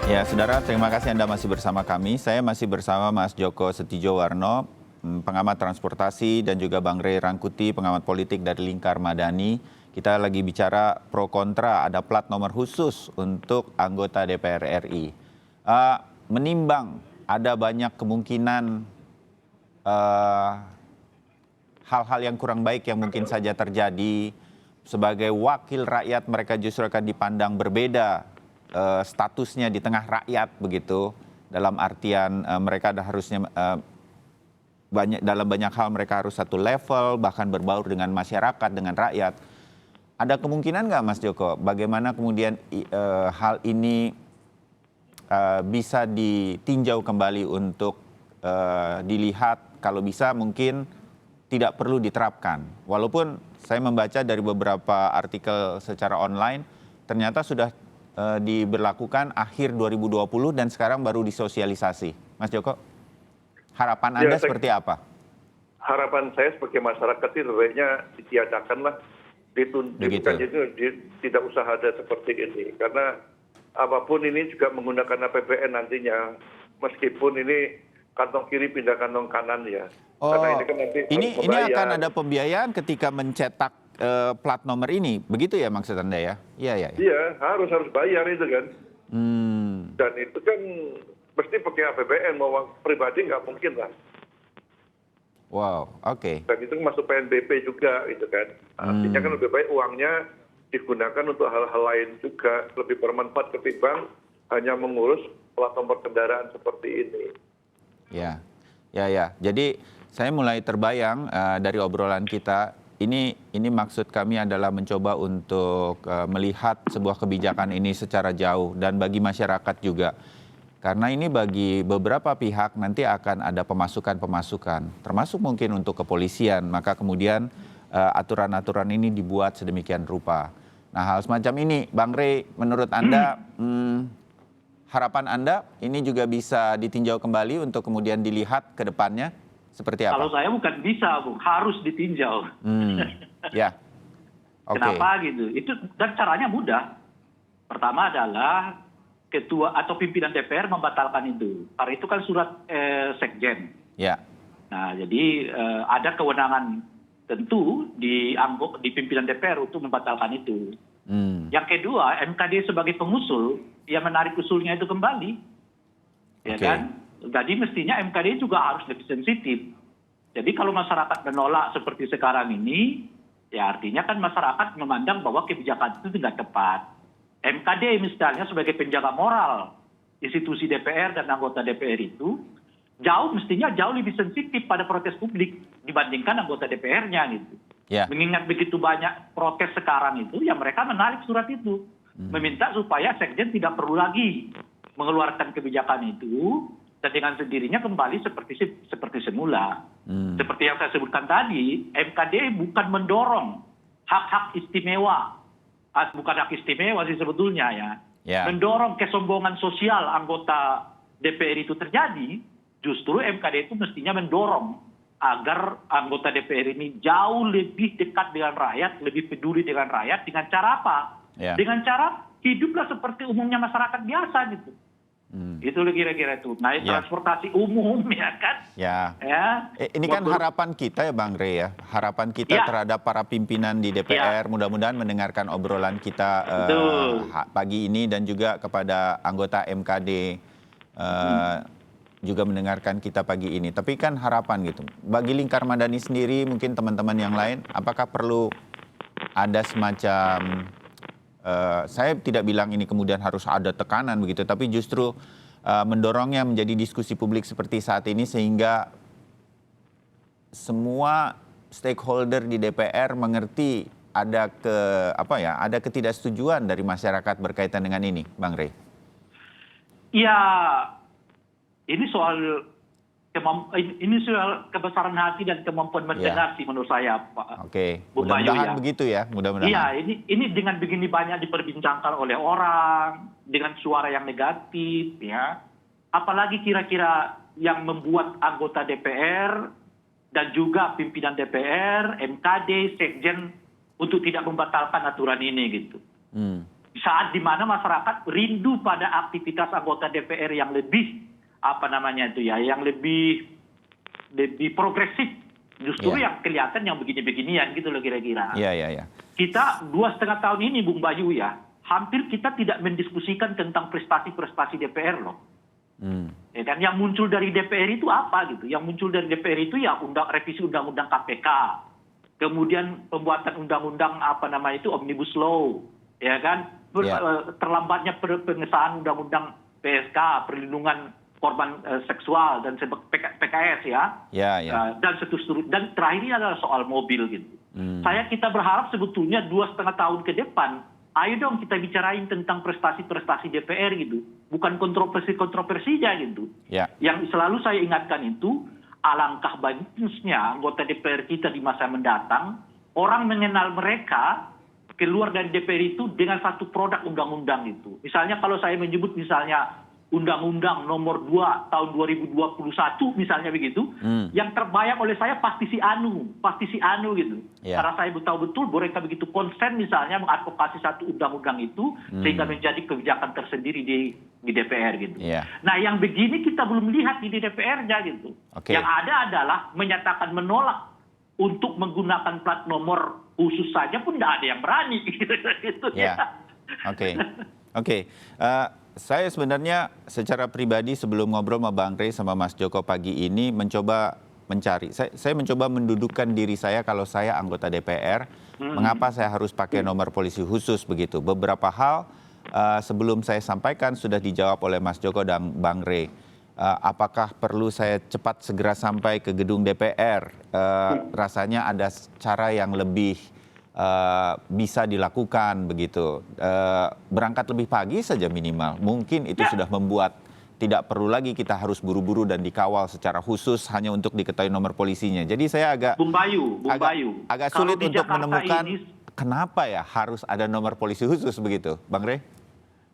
Ya, saudara, terima kasih Anda masih bersama kami. Saya masih bersama Mas Joko Setiowarno, pengamat transportasi, dan juga Bang Ray Rangkuti, pengamat politik dari Lingkar Madani. Kita lagi bicara pro kontra, ada plat nomor khusus untuk anggota DPR RI. Menimbang ada banyak kemungkinan hal-hal yang kurang baik yang mungkin saja terjadi. Sebagai wakil rakyat, mereka justru akan dipandang berbeda statusnya di tengah rakyat begitu. Dalam artian mereka harusnya dalam banyak hal mereka harus satu level, bahkan berbaur dengan masyarakat, dengan rakyat. Ada kemungkinan nggak, Mas Joko, bagaimana kemudian hal ini bisa ditinjau kembali untuk dilihat, kalau bisa mungkin tidak perlu diterapkan. Walaupun saya membaca dari beberapa artikel secara online, ternyata sudah diberlakukan akhir 2020 dan sekarang baru disosialisasi. Mas Joko, harapan Anda seperti apa? Harapan saya sebagai masyarakat sih sebaiknya ditiadakanlah, ditunjukkan itu tidak usah ada seperti ini. Karena apapun ini juga menggunakan APBN nantinya, meskipun ini kantong kiri pindah kantong kanan ya. Oh, karena ini kan nanti ini akan ada pembiayaan ketika mencetak plat nomor ini, begitu ya maksud Anda ya? Iya. Iya, harus bayar itu kan. Dan itu kan mesti pakai APBN, mau pribadi nggak mungkin lah. Wow, oke. Dan itu masuk PNBP juga gitu kan. Artinya kan lebih baik uangnya digunakan untuk hal-hal lain juga, lebih bermanfaat ketimbang hanya mengurus plat nomor kendaraan seperti ini. Ya. Jadi saya mulai terbayang dari obrolan kita. Ini maksud kami adalah mencoba untuk melihat sebuah kebijakan ini secara jauh dan bagi masyarakat juga. Karena ini bagi beberapa pihak nanti akan ada pemasukan, termasuk mungkin untuk kepolisian. Maka kemudian aturan-aturan ini dibuat sedemikian rupa. Nah, hal semacam ini, Bang Ray, menurut Anda, harapan Anda ini juga bisa ditinjau kembali untuk kemudian dilihat ke depannya? Seperti apa? Kalau saya bukan bisa, Bu, harus ditinjau. Ya. Okay. Kenapa gitu? Itu dan caranya mudah. Pertama adalah ketua atau pimpinan DPR membatalkan itu. Karena itu kan surat sekjen. Ya. Nah, jadi ada kewenangan tentu di pimpinan DPR untuk membatalkan itu. Yang kedua, MKD sebagai pengusul yang menarik usulnya itu kembali, ya kan? Jadi mestinya MKD juga harus lebih sensitif. Jadi kalau masyarakat menolak seperti sekarang ini, ya artinya kan masyarakat memandang bahwa kebijakan itu tidak tepat. MKD misalnya sebagai penjaga moral institusi DPR dan anggota DPR itu, mestinya jauh lebih sensitif pada protes publik dibandingkan anggota DPR-nya gitu. Yeah. Mengingat begitu banyak protes sekarang itu, ya mereka menarik surat itu. Meminta supaya sekjen tidak perlu lagi mengeluarkan kebijakan itu, dan dengan sendirinya kembali seperti semula. Seperti yang saya sebutkan tadi, MKD bukan mendorong hak-hak istimewa. Bukan hak istimewa sih sebetulnya ya. Mendorong kesombongan sosial anggota DPR itu terjadi, justru MKD itu mestinya mendorong agar anggota DPR ini jauh lebih dekat dengan rakyat, lebih peduli dengan rakyat. Dengan cara apa? Dengan cara hiduplah seperti umumnya masyarakat biasa gitu. Itu kira-kira itu. Nah, transportasi umum ya kan. Ini kan harapan kita ya Bang Ray ya. Harapan kita terhadap para pimpinan di DPR. Mudah-mudahan mendengarkan obrolan kita pagi ini dan juga kepada anggota MKD juga mendengarkan kita pagi ini. Tapi kan harapan gitu. Bagi Lingkar Madani sendiri, mungkin teman-teman yang lain, apakah perlu ada semacam saya tidak bilang ini kemudian harus ada tekanan begitu, tapi justru mendorongnya menjadi diskusi publik seperti saat ini sehingga semua stakeholder di DPR mengerti ada ketidaksetujuan dari masyarakat berkaitan dengan ini, Bang Ray. Ya, ini soal kebesaran hati dan kemampuan mendengar sih menurut saya, Pak. Oke, mudah-mudahan begitu ya, mudah-mudahan. Iya, ini dengan begini banyak diperbincangkan oleh orang dengan suara yang negatif, ya. Apalagi kira-kira yang membuat anggota DPR dan juga pimpinan DPR, MKD, sekjen untuk tidak membatalkan aturan ini gitu. saat di mana masyarakat rindu pada aktivitas anggota DPR yang lebih yang lebih progresif, justru yang kelihatan yang begini-beginian gitu loh kira-kira. Iya. Kita 2,5 tahun ini Bung Bayu ya, hampir kita tidak mendiskusikan tentang prestasi-prestasi DPR loh. Ya kan, yang muncul dari DPR itu apa gitu? Yang muncul dari DPR itu ya revisi undang-undang KPK, kemudian pembuatan undang-undang Omnibus Law, ya kan? Terlambatnya pengesahan undang-undang PSK, perlindungan korban seksual dan PKS ya. Dan seterusnya. Dan terakhir ini adalah soal mobil gitu. Kita berharap sebetulnya 2,5 tahun ke depan, ayo dong kita bicarain tentang prestasi-prestasi DPR gitu, bukan kontroversi-kontroversinya gitu. Yang selalu saya ingatkan itu, alangkah bagusnya anggota DPR kita di masa mendatang, orang mengenal mereka keluar dari DPR itu dengan satu produk undang-undang itu. Misalnya kalau saya menyebut misalnya Undang-Undang nomor 2 tahun 2021 misalnya begitu, yang terbayang oleh saya pasti si Anu gitu. Karena saya tahu betul mereka begitu konsen misalnya mengadvokasi satu undang-undang itu sehingga menjadi kebijakan tersendiri di DPR gitu. Nah yang begini kita belum lihat di DPR-nya gitu. Yang ada adalah menyatakan menolak untuk menggunakan plat nomor khusus saja pun tidak ada yang berani gitu. Saya sebenarnya secara pribadi sebelum ngobrol sama Bang Rey sama Mas Joko pagi ini mencoba mencari. Saya mencoba mendudukkan diri saya kalau saya anggota DPR, mengapa saya harus pakai nomor polisi khusus begitu. Beberapa hal sebelum saya sampaikan sudah dijawab oleh Mas Joko dan Bang Rey. Apakah perlu saya cepat segera sampai ke gedung DPR? Rasanya ada cara yang lebih bisa dilakukan begitu. Berangkat lebih pagi saja minimal. Mungkin itu sudah membuat tidak perlu lagi kita harus buru-buru dan dikawal secara khusus hanya untuk diketahui nomor polisinya. Jadi saya agak sulit untuk menemukan kenapa ya harus ada nomor polisi khusus begitu, Bang Rey?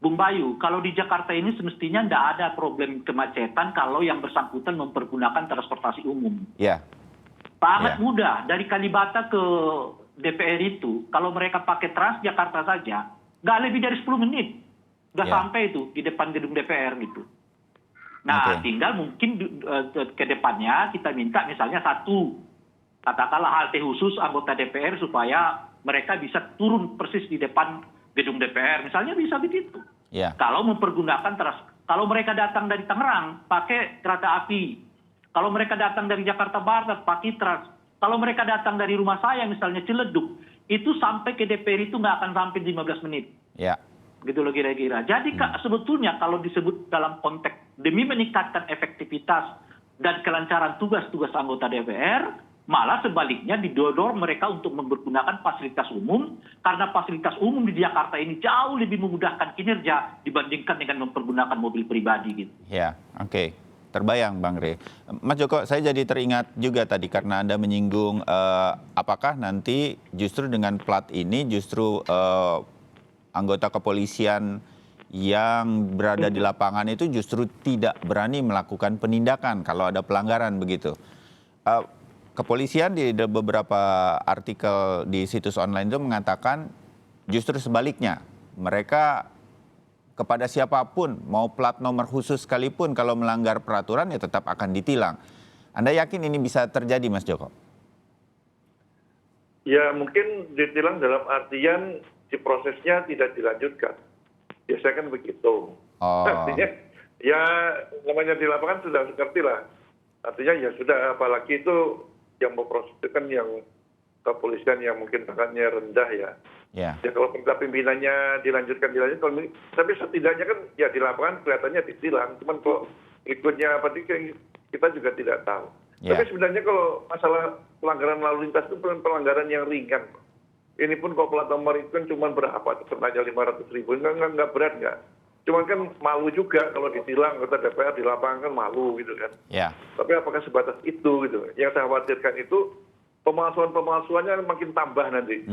Bung Bayu, kalau di Jakarta ini semestinya tidak ada problem kemacetan kalau yang bersangkutan mempergunakan transportasi umum. Sangat mudah, dari Kalibata ke DPR itu, kalau mereka pakai Transjakarta saja, nggak lebih dari 10 menit. Nggak sampai itu di depan gedung DPR gitu. Nah, tinggal mungkin ke depannya kita minta misalnya katakanlah halte khusus anggota DPR supaya mereka bisa turun persis di depan gedung DPR. Misalnya bisa begitu. Kalau mempergunakan kalau mereka datang dari Tangerang, pakai kereta api. Kalau mereka datang dari Jakarta Barat, pakai Trans. Kalau mereka datang dari rumah saya, misalnya Ciledug, itu sampai ke DPR itu nggak akan sampai 15 menit. Gitu loh kira-kira. Jadi sebetulnya kalau disebut dalam konteks demi meningkatkan efektivitas dan kelancaran tugas-tugas anggota DPR, malah sebaliknya didorong mereka untuk mempergunakan fasilitas umum, karena fasilitas umum di Jakarta ini jauh lebih memudahkan kinerja dibandingkan dengan mempergunakan mobil pribadi gitu. Terbayang Bang Rey. Mas Joko, saya jadi teringat juga tadi karena Anda menyinggung apakah nanti justru dengan plat ini justru anggota kepolisian yang berada di lapangan itu justru tidak berani melakukan penindakan kalau ada pelanggaran begitu. Kepolisian di beberapa artikel di situs online itu mengatakan justru sebaliknya. Mereka kepada siapapun, mau plat nomor khusus sekalipun, kalau melanggar peraturan ya tetap akan ditilang. Anda yakin ini bisa terjadi, Mas Joko? Ya mungkin ditilang dalam artian si prosesnya tidak dilanjutkan. Biasanya kan begitu. Artinya ya namanya di lapangan sudah ngerti lah. Artinya ya sudah, apalagi itu yang memproses itu kan yang kepolisian yang mungkin tangannya rendah ya. Ya kalau perintah pimpinannya dilanjutkan, tapi setidaknya kan ya di lapangan kelihatannya ditilang. Cuman kalau berikutnya apa kita juga tidak tahu. Tapi sebenarnya kalau masalah pelanggaran lalu lintas itu pelanggaran yang ringan. Ini pun kalau plat nomor itu kan cuma berapa? Sebenarnya 500.000, nggak berat nggak. Cuman kan malu juga kalau ditilang kota DPR di lapangan kan malu gitu kan. Tapi apakah sebatas itu gitu? Yang saya khawatirkan itu pemalsuannya makin tambah nanti.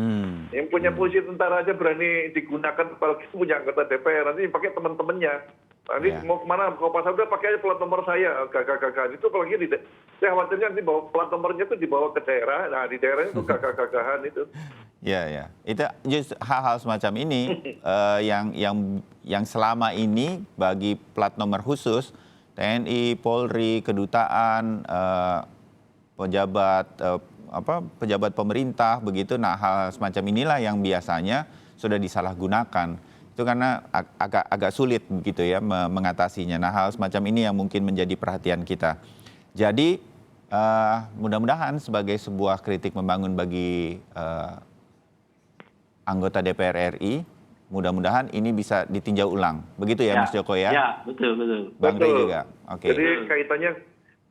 Yang punya polisi tentara aja berani digunakan, apalagi punya anggota DPR, nanti pakai teman-temannya. Nanti mau kemana, kalau pasar udah pakai aja plat nomor saya, gagah-gagahan. Itu apalagi saya khawatirnya nanti bawa plat nomornya itu dibawa ke daerah, nah di daerahnya itu gagah-gagahan itu. Ya. Itu just hal-hal semacam ini yang selama ini bagi plat nomor khusus TNI, Polri, kedutaan, pejabat pemerintah begitu. Nah, hal semacam inilah yang biasanya sudah disalahgunakan. Itu karena agak sulit begitu ya mengatasinya. Nah, hal semacam ini yang mungkin menjadi perhatian kita. Jadi mudah-mudahan sebagai sebuah kritik membangun bagi anggota DPR RI, mudah-mudahan ini bisa ditinjau ulang. Begitu ya, Mas Joko ya? Ya, betul. Bang Rey juga. Oke. Jadi kaitannya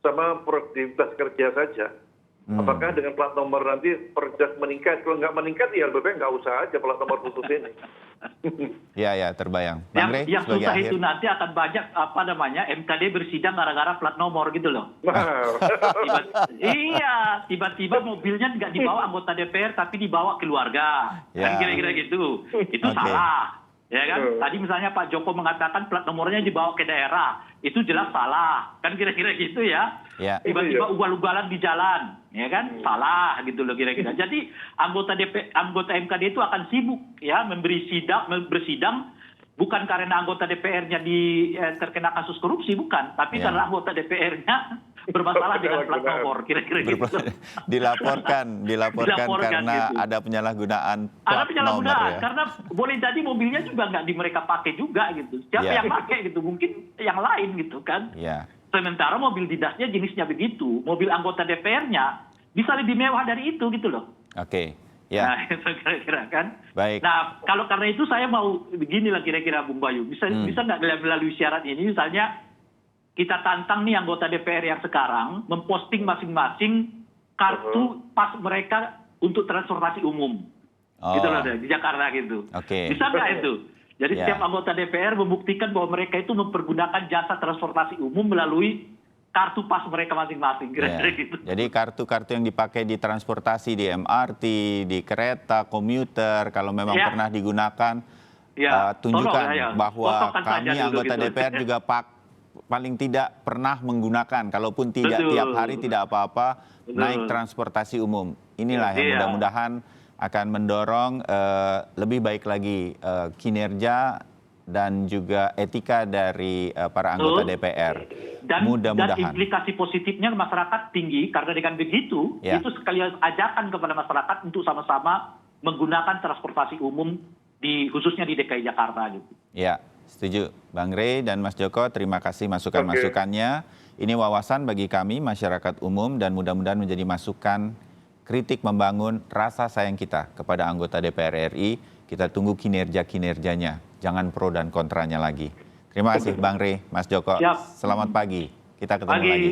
sama produktivitas kerja saja. Apakah dengan plat nomor nanti produktivitas meningkat? Kalau nggak meningkat, ya LBP nggak usah aja plat nomor khusus ini. Ya, terbayang. Bang Rey, Yang sebagai susah akhir. itu nanti akan banyak MKD bersidang gara-gara plat nomor gitu loh. Tiba-tiba mobilnya nggak dibawa anggota DPR tapi dibawa keluarga. Ya. Kan kira-kira gitu. Itu Oke. salah. Ya kan? Tadi misalnya Pak Joko mengatakan plat nomornya dibawa ke daerah. Itu jelas salah. Kan kira-kira gitu ya. Ya. Tiba-tiba ugal-ugalan di jalan. Ya kan? Salah gitu loh kira-kira. Jadi anggota MKD itu akan sibuk ya bersidang bukan karena anggota DPR-nya terkena kasus korupsi, bukan, tapi Ya. karena anggota DPR-nya bermasalah dengan plat nomor, kira-kira gitu. Dilaporkan karena gitu. ada penyalahgunaan Ada plat nomor penyalahgunaan, ya. karena boleh jadi mobilnya juga nggak mereka pakai juga gitu. Siapa Ya. yang pakai gitu, mungkin yang lain gitu kan. Ya. Sementara mobil dinasnya jenisnya begitu, mobil anggota DPR-nya bisa lebih mewah dari itu gitu loh. Oke. Ya. Nah, itu kira-kira kan. Baik. Nah, kalau karena itu saya mau beginilah kira-kira Bung Bayu. Bisa nggak melalui syarat ini, misalnya kita tantang nih anggota DPR yang sekarang memposting masing-masing kartu pas mereka untuk transportasi umum. Oh. Gitu loh, di Jakarta gitu. Oke. Bisa nggak itu? Jadi Ya. setiap anggota DPR membuktikan bahwa mereka itu mempergunakan jasa transportasi umum melalui kartu pas mereka masing-masing, kira-kira Ya. gitu. Jadi kartu-kartu yang dipakai di transportasi, di MRT, di kereta, komuter, kalau memang Ya. pernah digunakan, Ya, tunjukkan tolong, ya. bahwa Fotokan saja kami dulu anggota gitu. DPR juga paling tidak pernah menggunakan, kalaupun tidak Betul. tiap hari tidak apa-apa, Betul. naik transportasi umum. Inilah yang Iya. mudah-mudahan akan mendorong lebih baik lagi kinerja dan juga etika dari para anggota DPR. Dan Mudah-mudahan. implikasi positifnya ke masyarakat tinggi karena dengan begitu Ya. itu sekalian ajakan kepada masyarakat untuk sama-sama menggunakan transportasi umum khususnya di DKI Jakarta gitu. Ya, setuju. Bang Rey dan Mas Joko, terima kasih masukan-masukannya. Ini wawasan bagi kami, masyarakat umum, dan mudah-mudahan menjadi masukan kritik membangun rasa sayang kita kepada anggota DPR RI. Kita tunggu kinerjanya, jangan pro dan kontranya lagi. Terima kasih Bang Rey, Mas Joko. Siap. Selamat pagi. Kita ketemu Pagi. lagi.